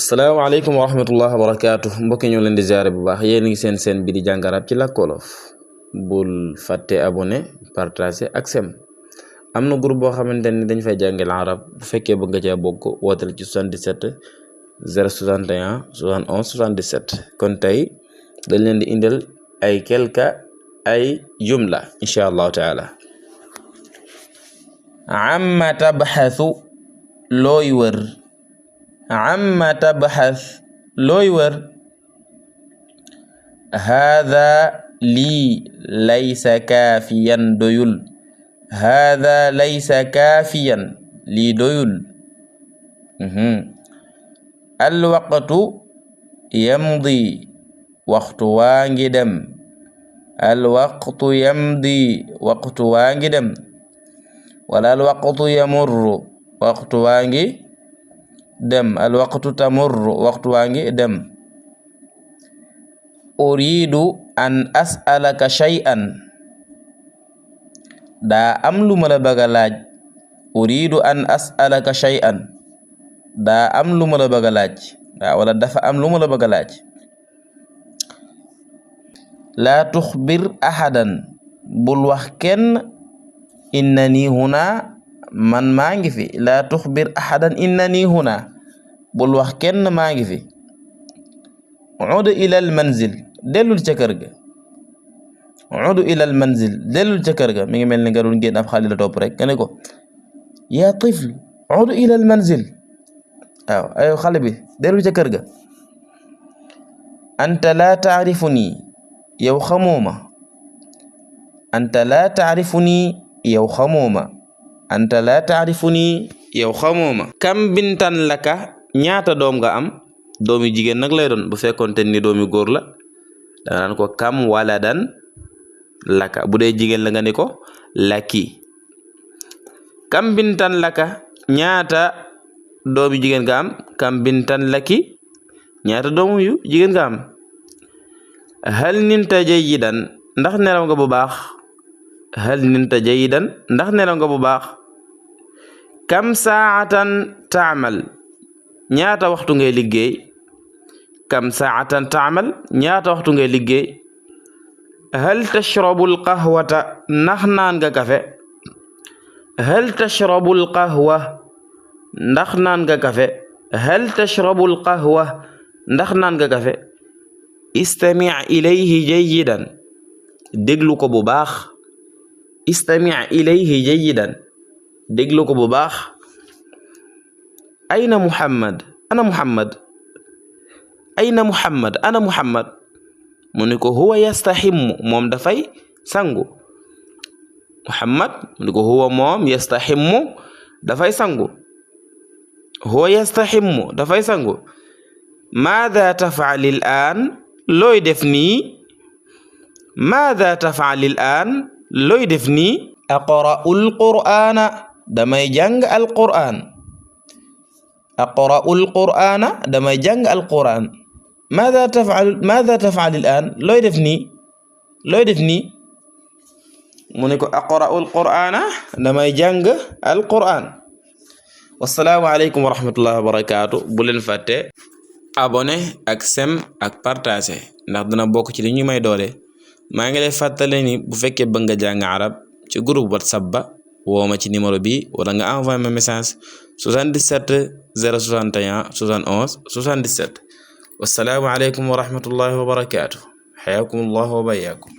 asalaamaaleykum wa rahmatullahi wa barakaatu mbokki ñoo leen di ziare bu baax yéen ngi seen bi di jàng arab ci làkku wolof bul fàtte abonné partager ak sem am na groupe boo xamante ni dañ fay jàngal arab bu fekkee bëgg nga cee bokk wootal ci 77 061 71 77 kon tey dañ leen di indil ay ay jumla insha allahu taala. amma tabxasu looy wër, amma tabxas looy wër. haada lii laysa kaafiyan doyul, haada laysa kaafiyan lii doyul. alwaqtu yamdi waxtu waa ngi dem, alwaqtu yamdi waxtu waa ngi dem, wala alwaqtu yamurru waxtu waa ngi dem, alwaqtu tamurru waxtu waa ngi dem. uridu an as'alaka shay'an daa am lu ma la bëgg a laaj, uridu an as'alaka shay'an daa am lu ma la bëgg a laaj, wala dafa am lu ma la bëgg a laaj. laa tuxbir ahadan bul wax kenn, innani huna man maa ngi fi, laa tuxbir ahadan innani huna bul wax kenn maa ngi fi. udu ilal manzil dellul ca kër ga, udu ilal manzil dellul ca kër ga. mi ngi mel ni nga doon génn ab xale la topp rek nga ne ko yaa tifl udu ilal manzil, ayo xale bi dellul ca kër ga. anta laa taarifuni yow xamooma, anta laa taarifuni yow xamooma, anta laa taarifuni yow xamooma. kam bintan laka ñaata doom nga am, doomi jigéen nag lay doon. bu fekkoonte ni doomi góor la danga naan ko kam waladan laka, bu dee jigéen la nga ni ko laki. kam bintan laka ñaata doomi jigéen nga am, kam bintan laki ñaata doomu yu jigéen nga am. hal ninta jayidan ndax nelaw nga bu baax, hal ninta jayidan ndax nelaw nga bu baax. kam saatan taamal ñaata waxtu ngay liggéey, kam saatan taamal ñaata waxtu ngay liggéey. hal tashrabul qahwata ndax naan nga kafe, hal tashrabul qahwa ndax naan nga kafe, hal tashrabul qahwa ndax naan nga kafe. istami' ilayhi jayidan déglu ko bu baax, istami' ilayhi jayidan déglu ko bu baax. ayna muhammad ana muhammad, ayna muhammad ana muhammad. mu ni ko huwa yastaximmu moom dafay sangu, muhammad mu ni ko huwa moom yastaximmu dafay sangu, huwa yastaximmu dafay sangu. maada taf'ali al-aan looy def nii, maada taf'ali al-aan looy def nii. aqra'ul qur'aana damay jàng alqur'aan, aqra'ul qur'aana damay jàng alqur'aan. maada taf'al al-aan looy def nii, looy def nii. mu ne ko aqra'ul qur'aana damay jàng alqur'aan. wassalaamu aleykum wa rahmatullahi wa barakaatu. bu leen fàtte abonné ak sem ak partage ndax dina bokk ci li ñu may doole. maa ngi lay fàttale ni bu fekkee bëgg nga jàng arab ci groupe whatsapp ba woo ma ci numéro bi wala nga envoyé ma message 77 061 71 77. wassalaamu aleykum wa rahmatullahi wa barakaatu. xayaakumullahu wa bayaakum.